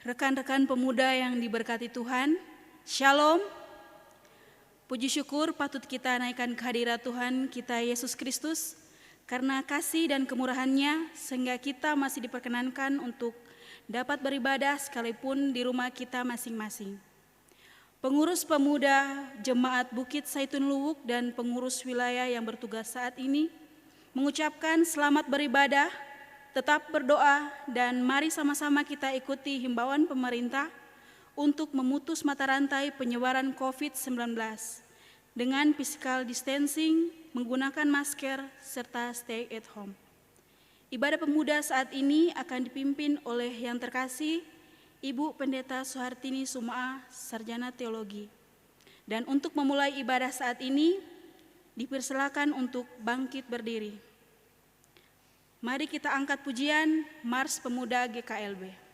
Rekan-rekan pemuda yang diberkati Tuhan, Shalom. Puji syukur patut kita naikkan kehadirat Tuhan kita Yesus Kristus, karena kasih dan kemurahan-Nya sehingga kita masih diperkenankan untuk dapat beribadah sekalipun di rumah kita masing-masing. Pengurus pemuda Jemaat Bukit Saitun Luwuk dan pengurus wilayah yang bertugas saat ini mengucapkan selamat beribadah, tetap berdoa, dan mari sama-sama kita ikuti himbauan pemerintah untuk memutus mata rantai penyebaran COVID-19 dengan physical distancing, menggunakan masker, serta stay at home. Ibadah pemuda saat ini akan dipimpin oleh yang terkasih Ibu Pendeta Suhartini Sumaa, Sarjana Teologi. Dan untuk memulai ibadah saat ini, dipersilakan untuk bangkit berdiri. Mari kita angkat pujian Mars Pemuda GKLB.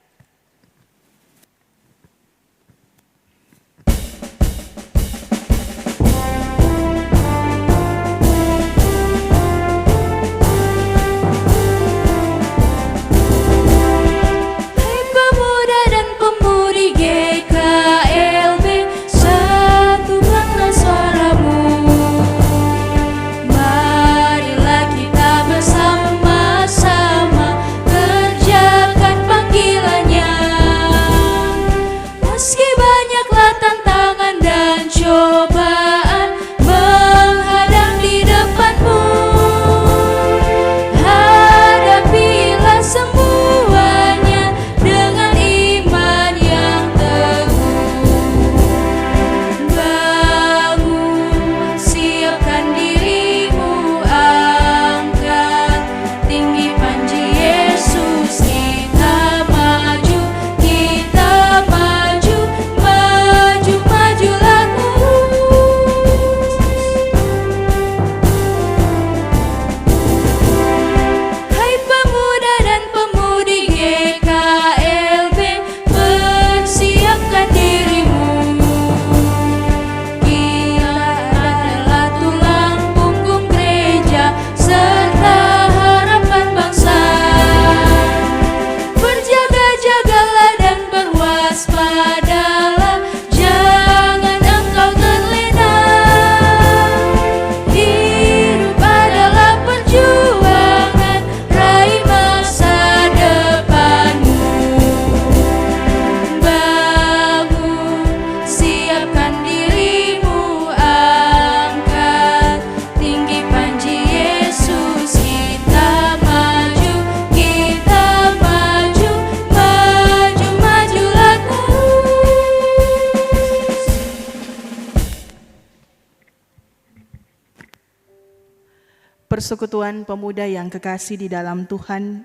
Persekutuan pemuda yang kekasih di dalam Tuhan,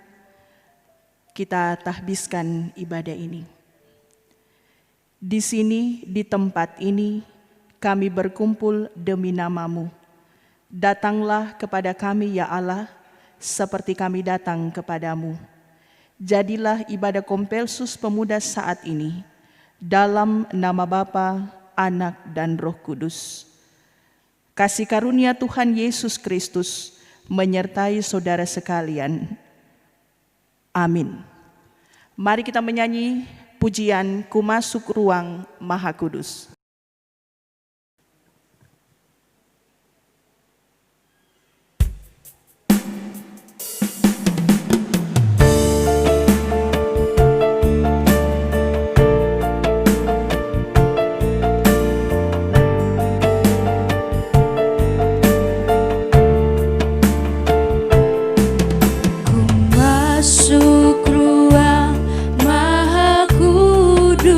kita tahbiskan ibadah ini. Di sini, di tempat ini, kami berkumpul demi nama-Mu. Datanglah kepada kami ya Allah, seperti kami datang kepadamu. Jadilah ibadah Kompelsus Pemuda saat ini, dalam nama Bapa, Anak, dan Roh Kudus. Kasih karunia Tuhan Yesus Kristus menyertai saudara sekalian. Amin. Mari kita menyanyi pujian Ku Masuk Ruang Maha Kudus. Ruang Maha Kudus.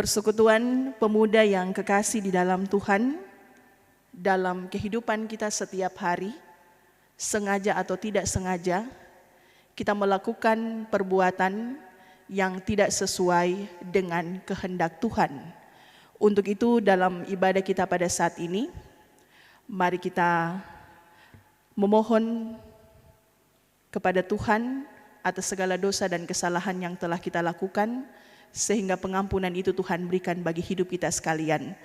Persekutuan pemuda yang kekasih di dalam Tuhan, dalam kehidupan kita setiap hari, sengaja atau tidak sengaja, kita melakukan perbuatan yang tidak sesuai dengan kehendak Tuhan. Untuk itu dalam ibadah kita pada saat ini, mari kita memohon kepada Tuhan atas segala dosa dan kesalahan yang telah kita lakukan, sehingga pengampunan itu Tuhan berikan bagi hidup kita sekalian.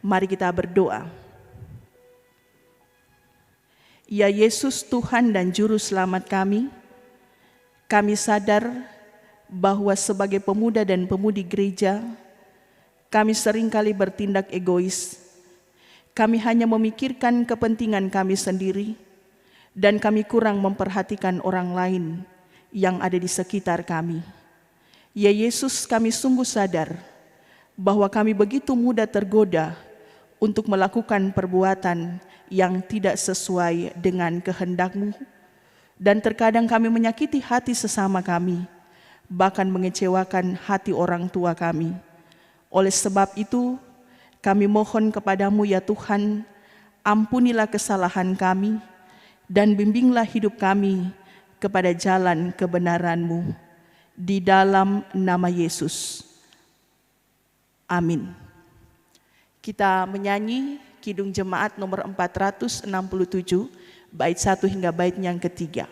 Mari kita berdoa. Ya Yesus, Tuhan dan Juru Selamat kami sadar bahwa sebagai pemuda dan pemudi gereja, kami seringkali bertindak egois. Kami hanya memikirkan kepentingan kami sendiri, dan kami kurang memperhatikan orang lain yang ada di sekitar kami. Ya Yesus, kami sungguh sadar bahwa kami begitu mudah tergoda untuk melakukan perbuatan yang tidak sesuai dengan kehendak-Mu, dan terkadang kami menyakiti hati sesama kami, bahkan mengecewakan hati orang tua kami. Oleh sebab itu, kami mohon kepadamu ya Tuhan, ampunilah kesalahan kami, dan bimbinglah hidup kami kepada jalan kebenaran-Mu. Di dalam nama Yesus. Amin. Kita menyanyi Kidung Jemaat nomor 467, bait 1 hingga bait yang ketiga.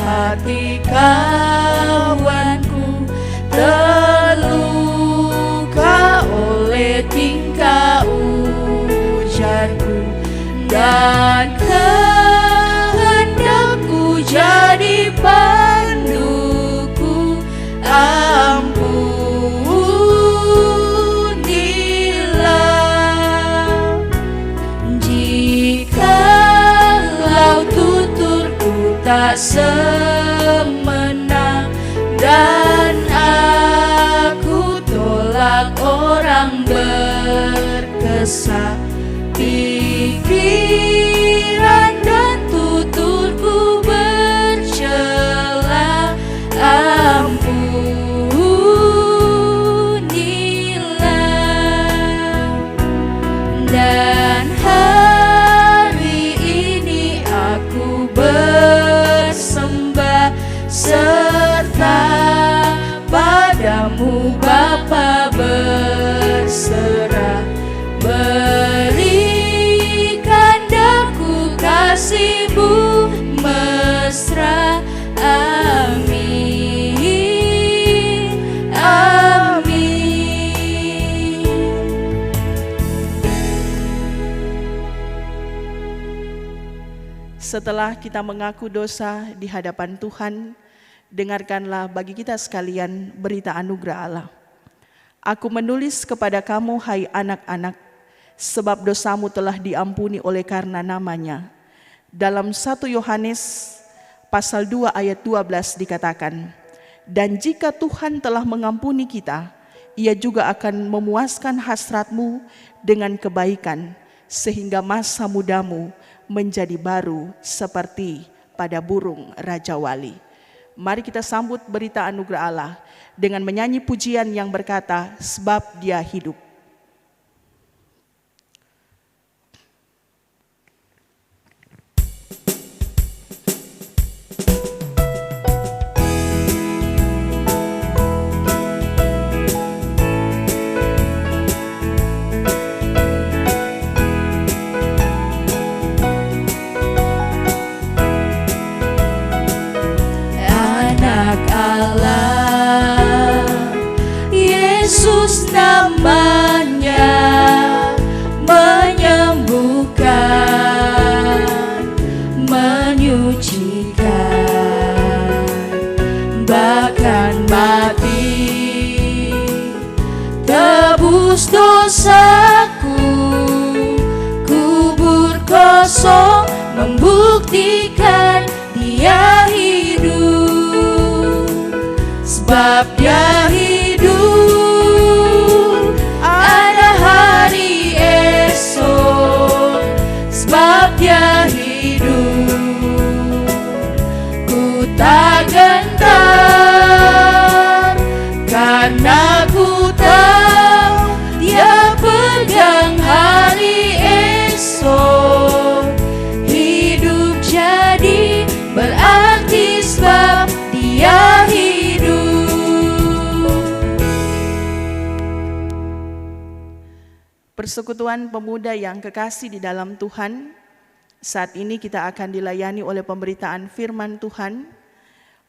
Hati kawanku terluka oleh tingkah ujarku, dan kehendakku jadi panduku. Ampunilah jikalau tuturku tak semenang, dan aku tolak orang berkesah. Pikiran dan tuturku bercela. Ampunilah. Dan hari ini aku bersembah serta padamu Bapa berserah. Berikan daku kasih-Mu mesra. Amin, amin. Setelah kita mengaku dosa di hadapan Tuhan, dengarkanlah bagi kita sekalian berita anugerah Allah. Aku menulis kepada kamu, hai anak-anak, sebab dosamu telah diampuni oleh karena namanya. Dalam 1 Yohanes pasal 2 ayat 12 dikatakan, dan jika Tuhan telah mengampuni kita, Ia juga akan memuaskan hasratmu dengan kebaikan, sehingga masa mudamu menjadi baru seperti pada burung Raja Wali. Mari kita sambut berita anugerah Allah dengan menyanyi pujian yang berkata, sebab Dia hidup. Anak Allah, Yesus namanya, menyembuhkan, menyucikan, bahkan mati, tebus dosaku, kubur kosong buktikan Dia hidup, sebab Dia hidup. Ada hari esok, sebab Dia hidup. Ku tak gentar, karena ku tahu Dia pegang hari esok. Hidup jadi berarti sebab Dia hidup. Persekutuan pemuda yang kekasih di dalam Tuhan, saat ini kita akan dilayani oleh pemberitaan firman Tuhan.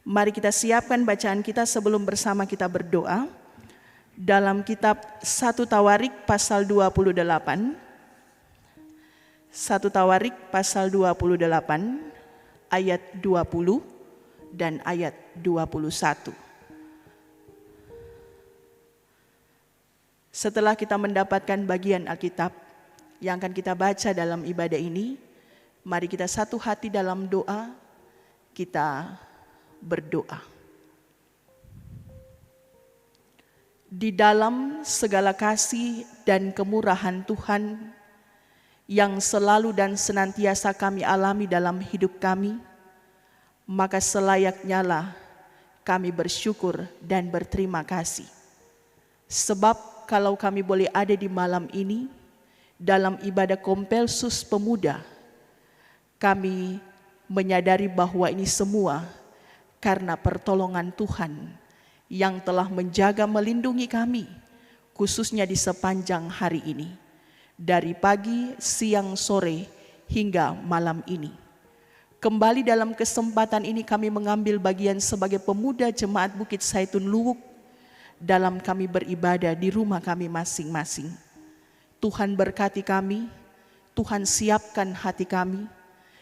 Mari kita siapkan bacaan kita sebelum bersama kita berdoa. Dalam kitab 1 Tawarik pasal 28. 1 Tawarik pasal 28 ayat 20 dan ayat 21. Setelah kita mendapatkan bagian Alkitab yang akan kita baca dalam ibadah ini, mari kita satu hati dalam doa, kita berdoa. Di dalam segala kasih dan kemurahan Tuhan yang selalu dan senantiasa kami alami dalam hidup kami, maka selayaknya lah kami bersyukur dan berterima kasih. Sebab kalau kami boleh ada di malam ini dalam ibadah Kompelsus Pemuda, kami menyadari bahwa ini semua karena pertolongan Tuhan yang telah menjaga melindungi kami, khususnya di sepanjang hari ini, dari pagi, siang, sore, hingga malam ini. Kembali dalam kesempatan ini kami mengambil bagian sebagai pemuda Jemaat Bukit Saitun Luwuk dalam kami beribadah di rumah kami masing-masing. Tuhan berkati kami, Tuhan siapkan hati kami,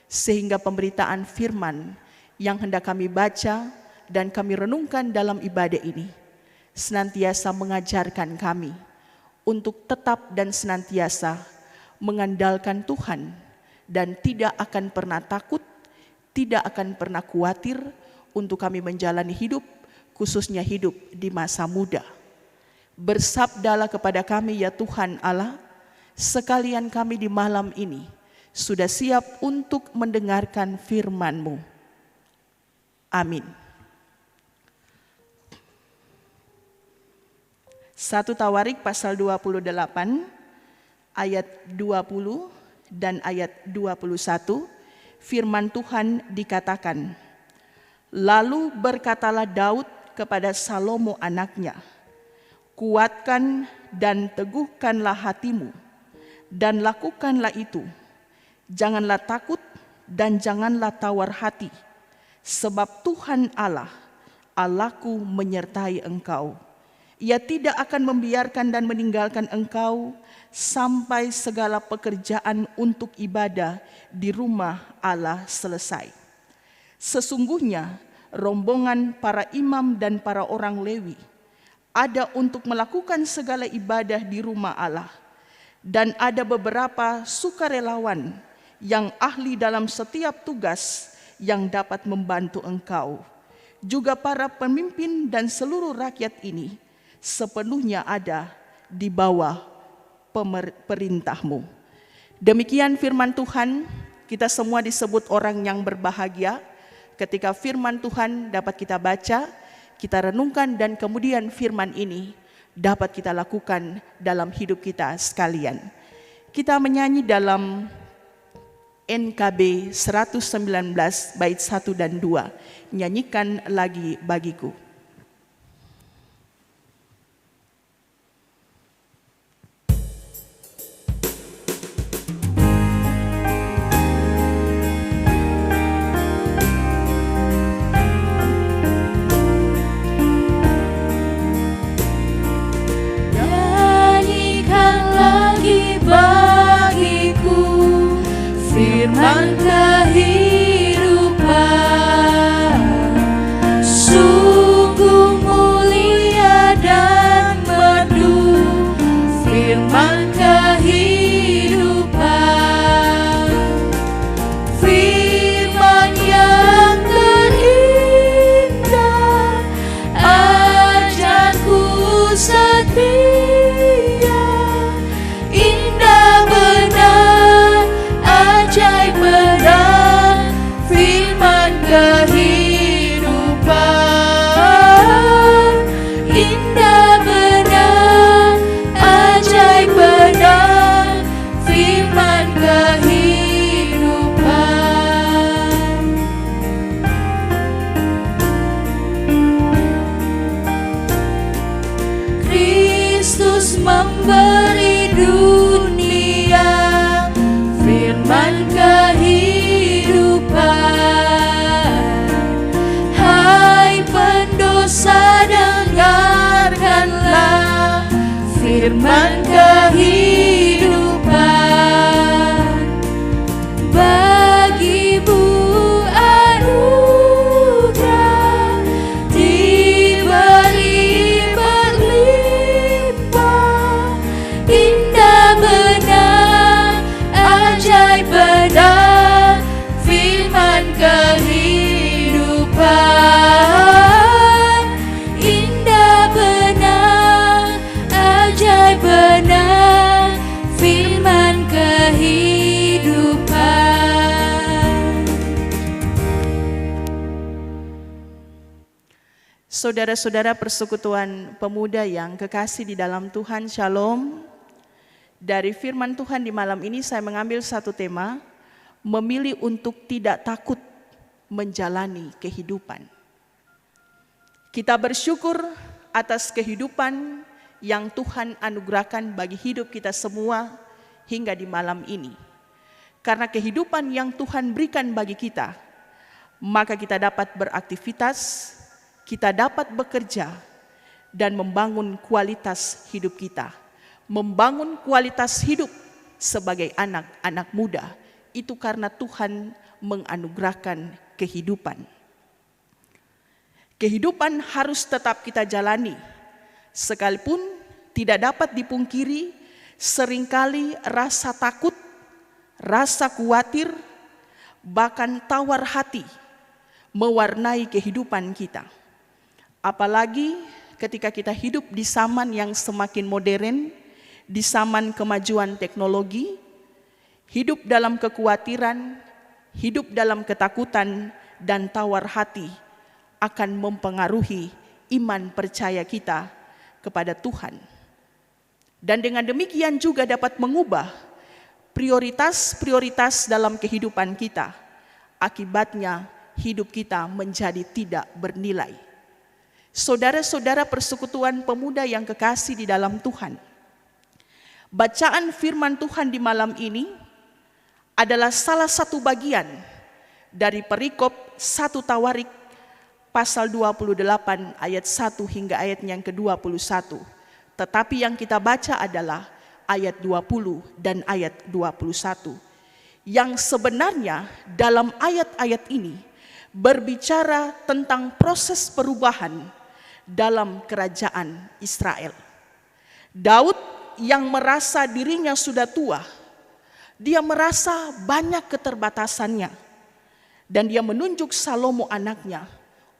sehingga pemberitaan firman yang hendak kami baca dan kami renungkan dalam ibadah ini senantiasa mengajarkan kami untuk tetap dan senantiasa mengandalkan Tuhan dan tidak akan pernah takut, tidak akan pernah khawatir untuk kami menjalani hidup, khususnya hidup di masa muda. Bersabdalah kepada kami ya Tuhan Allah, sekalian kami di malam ini sudah siap untuk mendengarkan firman-Mu. Amin. 1 Tawarik pasal 28 ayat 20 dan ayat 21, firman Tuhan dikatakan, lalu berkatalah Daud kepada Salomo anaknya, kuatkan dan teguhkanlah hatimu, dan lakukanlah itu. Janganlah takut dan janganlah tawar hati, sebab Tuhan Allah, Allahku menyertai engkau. Ia tidak akan membiarkan dan meninggalkan engkau sampai segala pekerjaan untuk ibadah di rumah Allah selesai. Sesungguhnya rombongan para imam dan para orang Lewi ada untuk melakukan segala ibadah di rumah Allah, dan ada beberapa sukarelawan yang ahli dalam setiap tugas yang dapat membantu engkau. Juga para pemimpin dan seluruh rakyat ini sepenuhnya ada di bawah perintahmu. Demikian firman Tuhan. Kita semua disebut orang yang berbahagia ketika firman Tuhan dapat kita baca, kita renungkan, dan kemudian firman ini dapat kita lakukan dalam hidup kita sekalian. Kita menyanyi dalam NKB 119 bait 1 dan 2. Nyanyikan lagi bagiku. Firman kehidupan, sungguh mulia dan merdu. Firman kehidupan, firman kehidupan. Kristus memberi dunia firman kehidupan. Hai pendosa, dengarkanlah firman kehidupan. Bagimu anugerah diberi berlimpah. Indah benar, ajaib benar firman kehidupan. Indah benar, ajaib benar firman kehidupan. Saudara-saudara persekutuan pemuda yang kekasih di dalam Tuhan, Shalom. Dari firman Tuhan di malam ini saya mengambil satu tema, memilih untuk tidak takut menjalani kehidupan. Kita bersyukur atas kehidupan yang Tuhan anugerahkan bagi hidup kita semua hingga di malam ini. Karena kehidupan yang Tuhan berikan bagi kita, maka kita dapat beraktivitas, kita dapat bekerja, dan membangun kualitas hidup kita. Membangun kualitas hidup sebagai anak-anak muda, itu karena Tuhan menganugerahkan kehidupan. Kehidupan harus tetap kita jalani, sekalipun tidak dapat dipungkiri seringkali rasa takut, rasa khawatir, bahkan tawar hati mewarnai kehidupan kita. Apalagi ketika kita hidup di zaman yang semakin modern, di zaman kemajuan teknologi, hidup dalam kekhawatiran, hidup dalam ketakutan dan tawar hati akan mempengaruhi iman percaya kita kepada Tuhan. Dan dengan demikian juga dapat mengubah prioritas-prioritas dalam kehidupan kita. Akibatnya hidup kita menjadi tidak bernilai. Saudara-saudara persekutuan pemuda yang kekasih di dalam Tuhan, bacaan firman Tuhan di malam ini adalah salah satu bagian dari perikop 1 Tawarik pasal 28 ayat 1 hingga ayat yang ke-21. Tetapi yang kita baca adalah ayat 20 dan ayat 21. Yang sebenarnya dalam ayat-ayat ini berbicara tentang proses perubahan dalam kerajaan Israel. Daud yang merasa dirinya sudah tua, dia merasa banyak keterbatasannya, dan dia menunjuk Salomo anaknya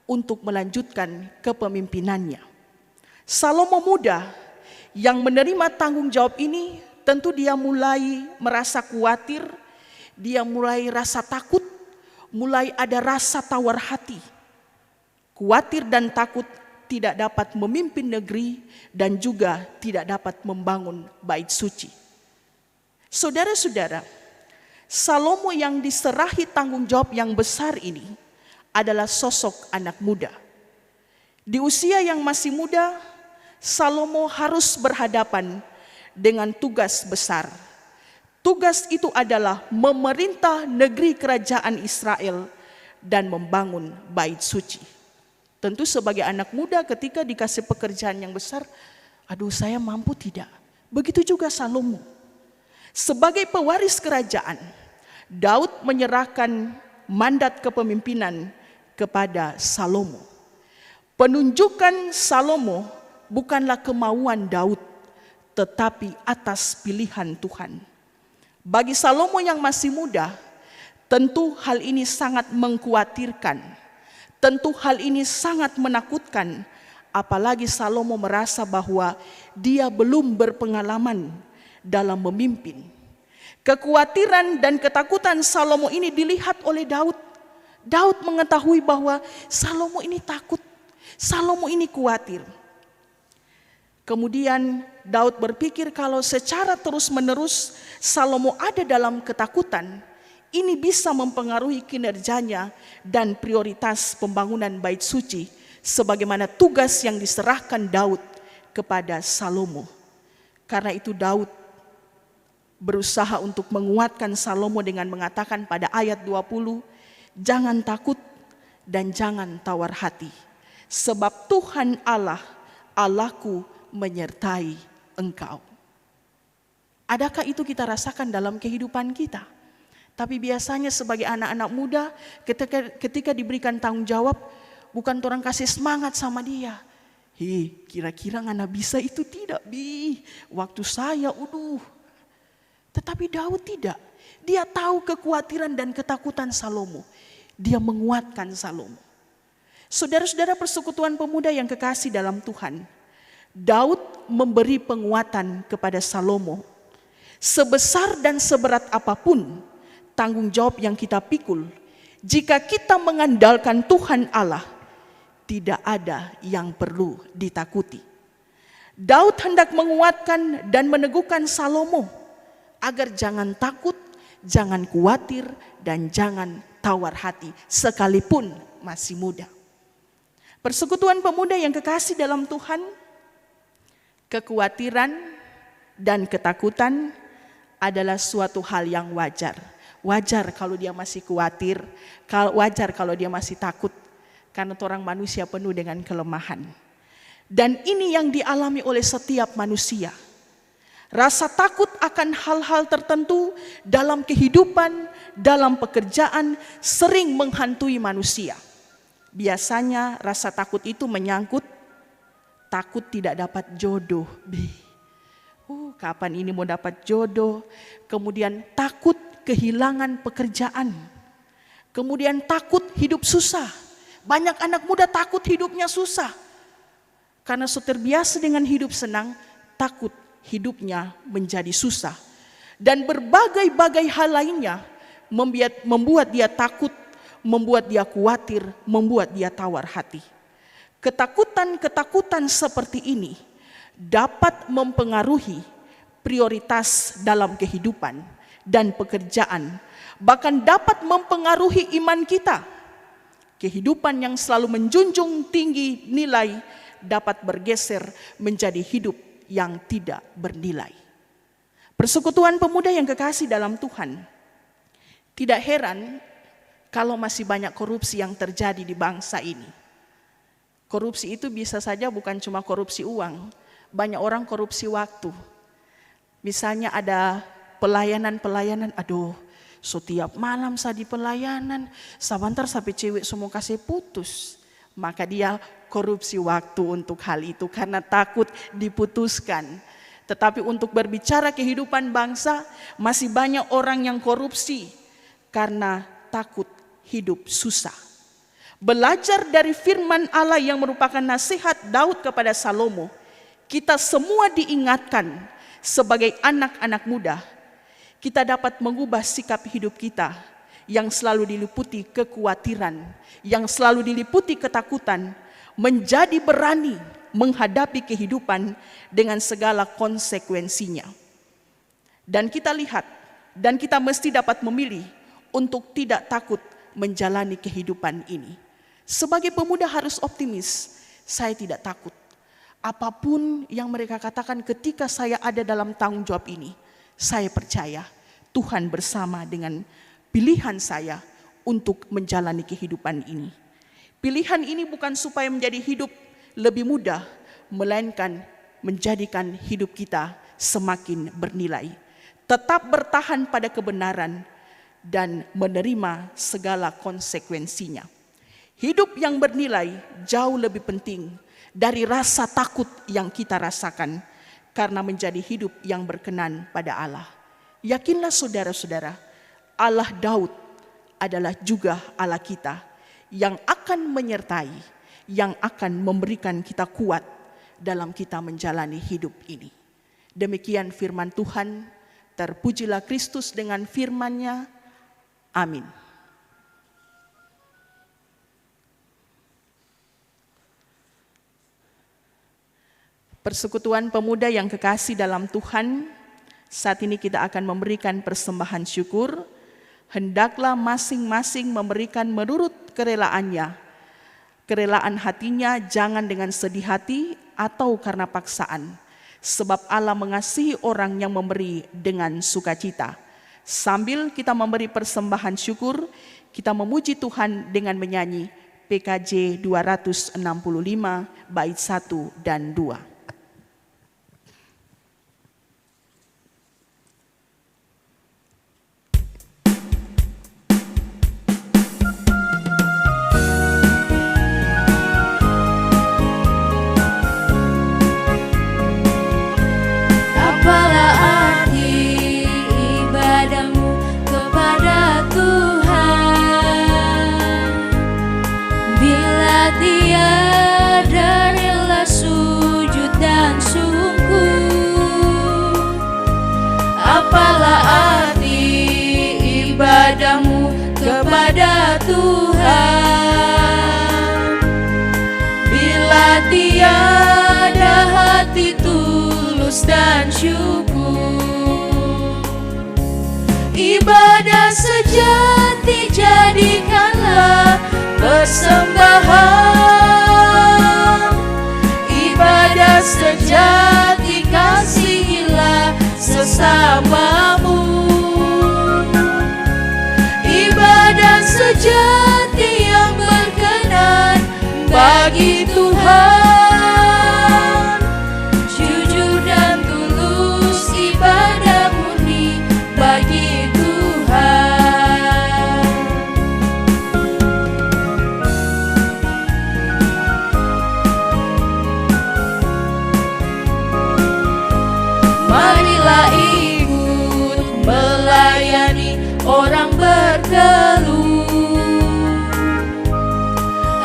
untuk melanjutkan kepemimpinannya. Salomo muda yang menerima tanggung jawab ini, tentu dia mulai merasa khawatir, dia mulai rasa takut, mulai ada rasa tawar hati. Khawatir dan takut tidak dapat memimpin negeri dan juga tidak dapat membangun bait suci. Saudara-saudara, Salomo yang diserahi tanggung jawab yang besar ini adalah sosok anak muda. Di usia yang masih muda, Salomo harus berhadapan dengan tugas besar. Tugas itu adalah memerintah negeri kerajaan Israel dan membangun bait suci. Tentu sebagai anak muda ketika dikasih pekerjaan yang besar, aduh saya mampu tidak? Begitu juga Salomo. Sebagai pewaris kerajaan, Daud menyerahkan mandat kepemimpinan kepada Salomo. Penunjukan Salomo bukanlah kemauan Daud, tetapi atas pilihan Tuhan. Bagi Salomo yang masih muda, tentu hal ini sangat mengkhawatirkan. Tentu hal ini sangat menakutkan, apalagi Salomo merasa bahwa dia belum berpengalaman dalam memimpin. Kekhawatiran dan ketakutan Salomo ini dilihat oleh Daud. Daud mengetahui bahwa Salomo ini takut, Salomo ini khawatir. Kemudian Daud berpikir kalau secara terus-menerus Salomo ada dalam ketakutan, ini bisa mempengaruhi kinerjanya dan prioritas pembangunan bait suci sebagaimana tugas yang diserahkan Daud kepada Salomo. Karena itu Daud berusaha untuk menguatkan Salomo dengan mengatakan pada ayat 20, "Jangan takut dan jangan tawar hati, sebab Tuhan Allah, Allahku menyertai engkau." Adakah itu kita rasakan dalam kehidupan kita? Tapi biasanya sebagai anak-anak muda ketika diberikan tanggung jawab, bukan orang kasih semangat sama dia. Kira-kira ngana bisa itu tidak, waktu saya, Tetapi Daud tidak. Dia tahu kekhawatiran dan ketakutan Salomo. Dia menguatkan Salomo. Saudara-saudara persekutuan pemuda yang kekasih dalam Tuhan, Daud memberi penguatan kepada Salomo. Sebesar dan seberat apapun tanggung jawab yang kita pikul, jika kita mengandalkan Tuhan Allah, tidak ada yang perlu ditakuti. Daud hendak menguatkan dan meneguhkan Salomo agar jangan takut, jangan khawatir, dan jangan tawar hati sekalipun masih muda. Persekutuan pemuda yang kekasih dalam Tuhan, kekhawatiran dan ketakutan adalah suatu hal yang wajar. Wajar kalau dia masih khawatir, wajar kalau dia masih takut, karena orang manusia penuh dengan kelemahan. Dan ini yang dialami oleh setiap manusia. Rasa takut akan hal-hal tertentu dalam kehidupan, dalam pekerjaan sering menghantui manusia. Biasanya rasa takut itu menyangkut takut tidak dapat jodoh. Kapan ini mau dapat jodoh? Kemudian takut kehilangan pekerjaan. Kemudian takut hidup susah. Banyak anak muda takut hidupnya susah. Karena sudah terbiasa dengan hidup senang, takut hidupnya menjadi susah. Dan berbagai-bagai hal lainnya membuat dia takut, membuat dia khawatir, membuat dia tawar hati. Ketakutan-ketakutan seperti ini dapat mempengaruhi prioritas dalam kehidupan dan pekerjaan, bahkan dapat mempengaruhi iman kita. Kehidupan yang selalu menjunjung tinggi nilai dapat bergeser menjadi hidup yang tidak bernilai. Persekutuan pemuda yang kekasih dalam Tuhan, tidak heran kalau masih banyak korupsi yang terjadi di bangsa ini. Korupsi itu bisa saja bukan cuma korupsi uang, banyak orang korupsi waktu. Misalnya ada pelayanan, setiap malam saya di pelayanan, sebentar sampai cewek semua kasih putus. Maka dia korupsi waktu untuk hal itu karena takut diputuskan. Tetapi untuk berbicara kehidupan bangsa, masih banyak orang yang korupsi karena takut hidup susah. Belajar dari firman Allah yang merupakan nasihat Daud kepada Salomo, kita semua diingatkan sebagai anak-anak muda, kita dapat mengubah sikap hidup kita yang selalu diliputi kekhawatiran, yang selalu diliputi ketakutan, menjadi berani menghadapi kehidupan dengan segala konsekuensinya. Dan kita lihat, dan kita mesti dapat memilih untuk tidak takut menjalani kehidupan ini. Sebagai pemuda harus optimis, saya tidak takut. Apapun yang mereka katakan ketika saya ada dalam tanggung jawab ini, saya percaya Tuhan bersama dengan pilihan saya untuk menjalani kehidupan ini. Pilihan ini bukan supaya menjadi hidup lebih mudah, melainkan menjadikan hidup kita semakin bernilai. Tetap bertahan pada kebenaran dan menerima segala konsekuensinya. Hidup yang bernilai jauh lebih penting dari rasa takut yang kita rasakan, karena menjadi hidup yang berkenan pada Allah. Yakinlah saudara-saudara, Allah Daud adalah juga Allah kita yang akan menyertai, yang akan memberikan kita kuat dalam kita menjalani hidup ini. Demikian firman Tuhan, terpujilah Kristus dengan firman-Nya. Amin. Persekutuan pemuda yang kekasih dalam Tuhan, saat ini kita akan memberikan persembahan syukur. Hendaklah masing-masing memberikan menurut kerelaannya. Kerelaan hatinya jangan dengan sedih hati atau karena paksaan. Sebab Allah mengasihi orang yang memberi dengan sukacita. Sambil kita memberi persembahan syukur, kita memuji Tuhan dengan menyanyi PKJ 265 bait 1 dan 2. Kepada Tuhan, bila tiada hati tulus dan syukur, ibadah sejati jadikanlah persembahan. Ibadah sejati kasihilah sesamamu. Ibadah sejati yang berkenan bagi Tuhan, jujur dan tulus ibadah murni bagi Tuhan. Marilah ikut melayani orang berkeluh,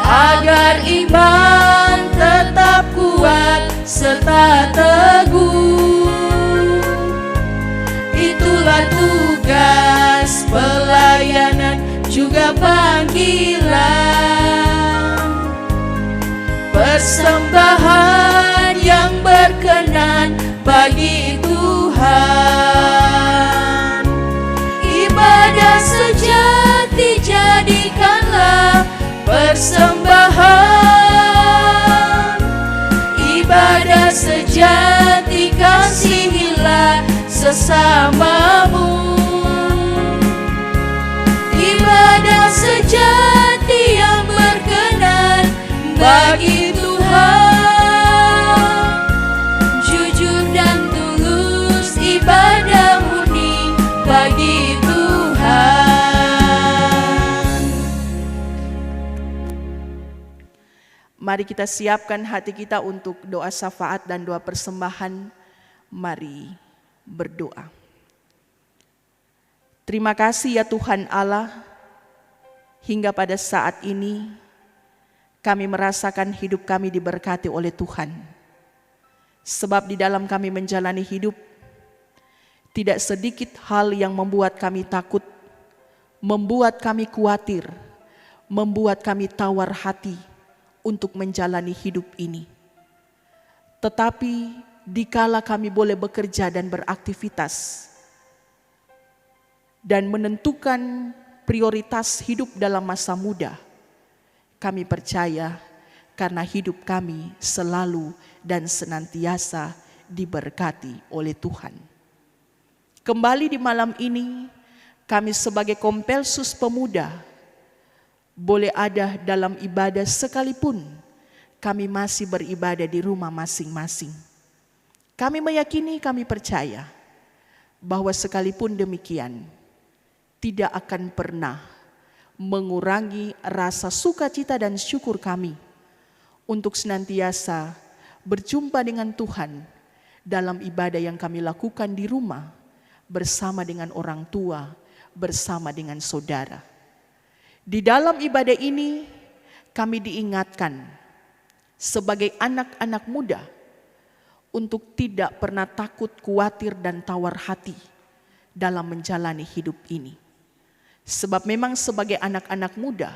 agar iman tetap kuat serta teguh. Itulah tugas pelayanan juga panggilan, persembahan yang berkenan bagi Tuhan. Ibadah sejati jadikanlah persembahan. Ibadah sejati kasihilah sesamamu. Ibadah sejati yang berkenan bagi Tuhan, jujur dan tulus ibadah murni bagi Tuhan. Mari kita siapkan hati kita untuk doa syafaat dan doa persembahan. Mari berdoa. Terima kasih ya Tuhan Allah, hingga pada saat ini kami merasakan hidup kami diberkati oleh Tuhan. Sebab di dalam kami menjalani hidup, tidak sedikit hal yang membuat kami takut, membuat kami khawatir, membuat kami tawar hati untuk menjalani hidup ini. Tetapi dikala kami boleh bekerja dan beraktivitas dan menentukan prioritas hidup dalam masa muda, kami percaya karena hidup kami selalu dan senantiasa diberkati oleh Tuhan. Kembali di malam ini, kami sebagai Kompelsus Pemuda boleh ada dalam ibadah sekalipun kami masih beribadah di rumah masing-masing. Kami meyakini, kami percaya bahwa sekalipun demikian tidak akan pernah mengurangi rasa sukacita dan syukur kami untuk senantiasa berjumpa dengan Tuhan dalam ibadah yang kami lakukan di rumah bersama dengan orang tua, bersama dengan saudara. Di dalam ibadah ini kami diingatkan sebagai anak-anak muda untuk tidak pernah takut, khawatir, dan tawar hati dalam menjalani hidup ini. Sebab memang sebagai anak-anak muda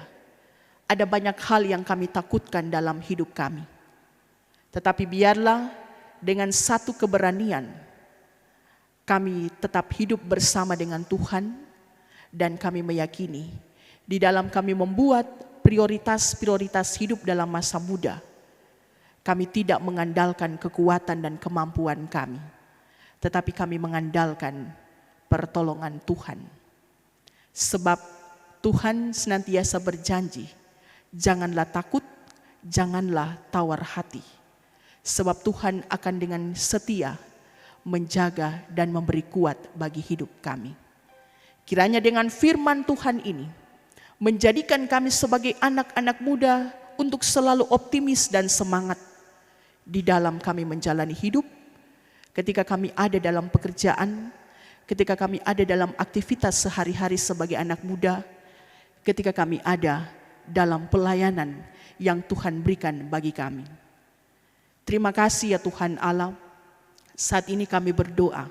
ada banyak hal yang kami takutkan dalam hidup kami. Tetapi biarlah dengan satu keberanian, kami tetap hidup bersama dengan Tuhan, dan kami meyakini di dalam kami membuat prioritas-prioritas hidup dalam masa muda, kami tidak mengandalkan kekuatan dan kemampuan kami, tetapi kami mengandalkan pertolongan Tuhan. Sebab Tuhan senantiasa berjanji, janganlah takut, janganlah tawar hati. Sebab Tuhan akan dengan setia menjaga dan memberi kuat bagi hidup kami. Kiranya dengan firman Tuhan ini menjadikan kami sebagai anak-anak muda untuk selalu optimis dan semangat di dalam kami menjalani hidup, ketika kami ada dalam pekerjaan, ketika kami ada dalam aktivitas sehari-hari sebagai anak muda, ketika kami ada dalam pelayanan yang Tuhan berikan bagi kami. Terima kasih ya Tuhan Allah. Saat ini kami berdoa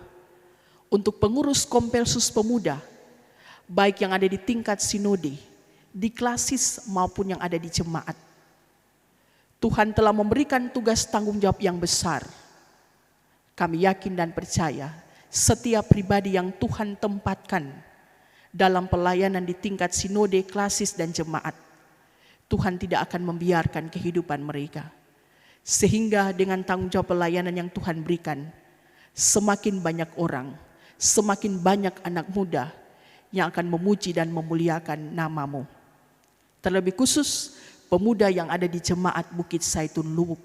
untuk pengurus Kompelsus Pemuda, baik yang ada di tingkat sinode, di klasis maupun yang ada di jemaat. Tuhan telah memberikan tugas tanggung jawab yang besar. Kami yakin dan percaya setiap pribadi yang Tuhan tempatkan dalam pelayanan di tingkat sinode, klasis dan jemaat, Tuhan tidak akan membiarkan kehidupan mereka. Sehingga dengan tanggung jawab pelayanan yang Tuhan berikan, semakin banyak orang, semakin banyak anak muda yang akan memuji dan memuliakan nama-Mu. Terlebih khusus pemuda yang ada di jemaat Bukit Zaitun Luwuk,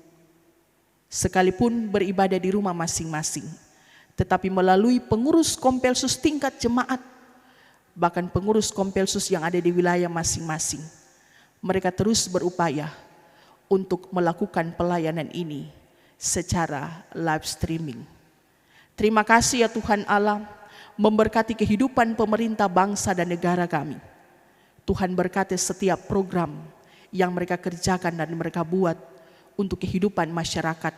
sekalipun beribadah di rumah masing-masing, tetapi melalui pengurus Kompelsus tingkat jemaat, bahkan pengurus Kompelsus yang ada di wilayah masing-masing, mereka terus berupaya untuk melakukan pelayanan ini secara live streaming. Terima kasih ya Tuhan Allah, memberkati kehidupan pemerintah bangsa dan negara kami. Tuhan berkati setiap program yang mereka kerjakan dan mereka buat untuk kehidupan masyarakat,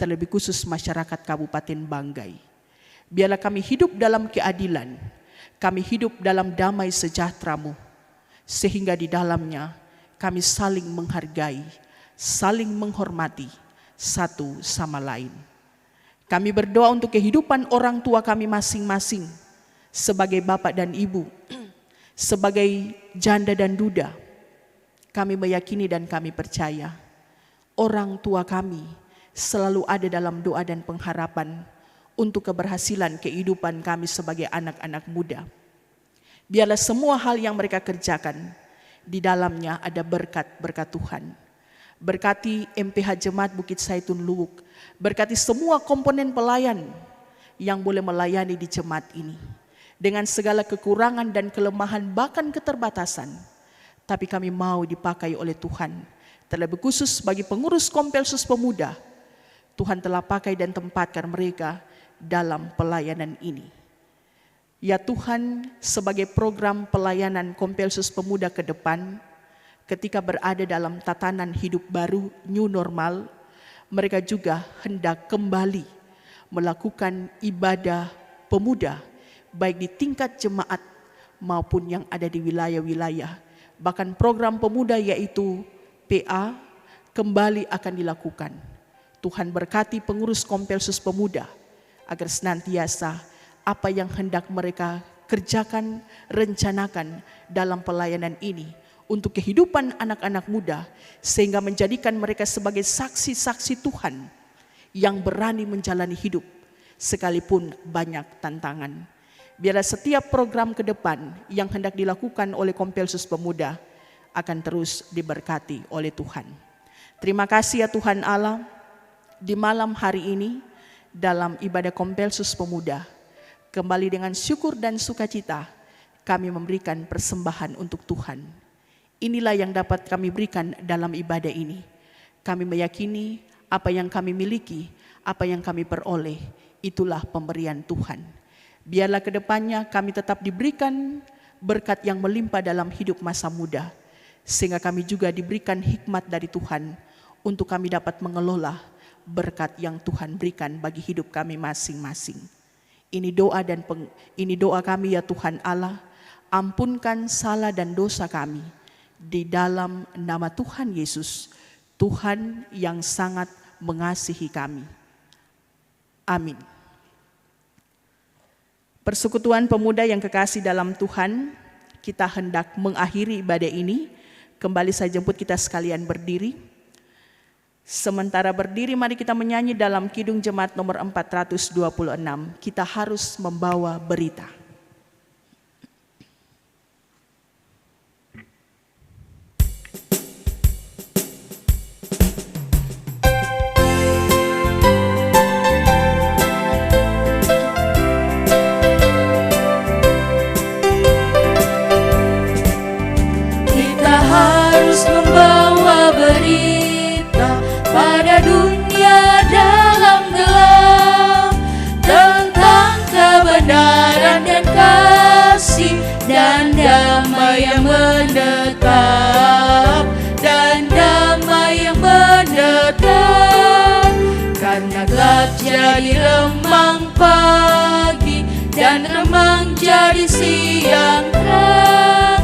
terlebih khusus masyarakat Kabupaten Banggai. Biarlah kami hidup dalam keadilan, kami hidup dalam damai sejahtera-Mu, sehingga di dalamnya kami saling menghargai, saling menghormati satu sama lain. Kami berdoa untuk kehidupan orang tua kami masing-masing, sebagai bapak dan ibu, sebagai janda dan duda. Kami meyakini dan kami percaya orang tua kami selalu ada dalam doa dan pengharapan untuk keberhasilan kehidupan kami sebagai anak-anak muda. Biarlah semua hal yang mereka kerjakan, di dalamnya ada berkat-berkat Tuhan. Berkati MPH Jemaat Bukit Zaitun Luwuk, berkati semua komponen pelayan yang boleh melayani di jemaat ini. Dengan segala kekurangan dan kelemahan bahkan keterbatasan, tapi kami mau dipakai oleh Tuhan. Terlebih khusus bagi pengurus Kompelsus Pemuda, Tuhan telah pakai dan tempatkan mereka dalam pelayanan ini. Ya Tuhan, sebagai program pelayanan Kompelsus Pemuda ke depan, ketika berada dalam tatanan hidup baru, new normal, mereka juga hendak kembali melakukan ibadah pemuda, baik di tingkat jemaat maupun yang ada di wilayah-wilayah. Bahkan program pemuda yaitu PA kembali akan dilakukan. Tuhan berkati pengurus Kompelsus Pemuda, agar senantiasa apa yang hendak mereka kerjakan, rencanakan dalam pelayanan ini, untuk kehidupan anak-anak muda, sehingga menjadikan mereka sebagai saksi-saksi Tuhan yang berani menjalani hidup sekalipun banyak tantangan. Biarlah setiap program ke depan yang hendak dilakukan oleh Kompelsus Pemuda akan terus diberkati oleh Tuhan. Terima kasih ya Tuhan Allah, di malam hari ini dalam ibadah Kompelsus Pemuda, kembali dengan syukur dan sukacita kami memberikan persembahan untuk Tuhan. Inilah yang dapat kami berikan dalam ibadah ini. Kami meyakini apa yang kami miliki, apa yang kami peroleh, itulah pemberian Tuhan. Biarlah kedepannya kami tetap diberikan berkat yang melimpah dalam hidup masa muda, sehingga kami juga diberikan hikmat dari Tuhan untuk kami dapat mengelola berkat yang Tuhan berikan bagi hidup kami masing-masing. Ini doa kami ya Tuhan Allah, ampunkan salah dan dosa kami, di dalam nama Tuhan Yesus, Tuhan yang sangat mengasihi kami. Amin. Persekutuan pemuda yang kekasih dalam Tuhan, kita hendak mengakhiri ibadah ini. Kembali saya jemput kita sekalian berdiri. Sementara berdiri, mari kita menyanyi dalam Kidung Jemaat nomor 426. Kita harus membawa berita. Kita harus membawa berita pada dunia dalam gelap tentang kebenaran dan kasih dan damai yang menetap, dan damai yang menetap. Karena gelap jadi remang pagi dan remang jadi siang terang.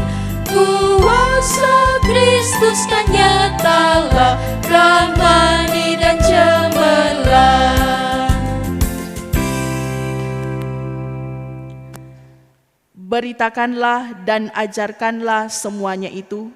Kuasa Kristus kan nyatalah, ramani dan cemerlang. Beritakanlah dan ajarkanlah semuanya itu.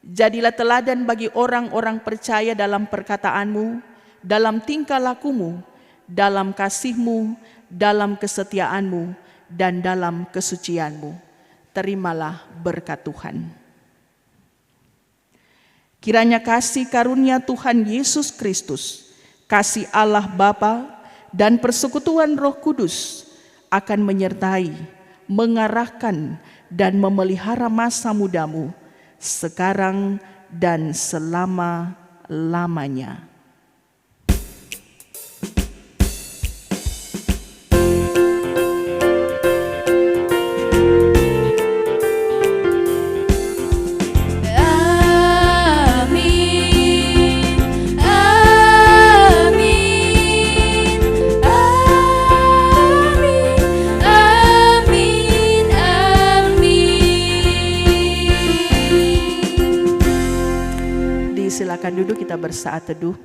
Jadilah teladan bagi orang-orang percaya dalam perkataanmu, dalam tingkah lakumu, dalam kasihmu, dalam kesetiaanmu, dan dalam kesucianmu. Terimalah berkat Tuhan. Kiranya kasih karunia Tuhan Yesus Kristus, kasih Allah Bapa, dan persekutuan Roh Kudus akan menyertai, mengarahkan, dan memelihara masa mudamu sekarang dan selama-lamanya. Silakan duduk, kita bersaat teduh.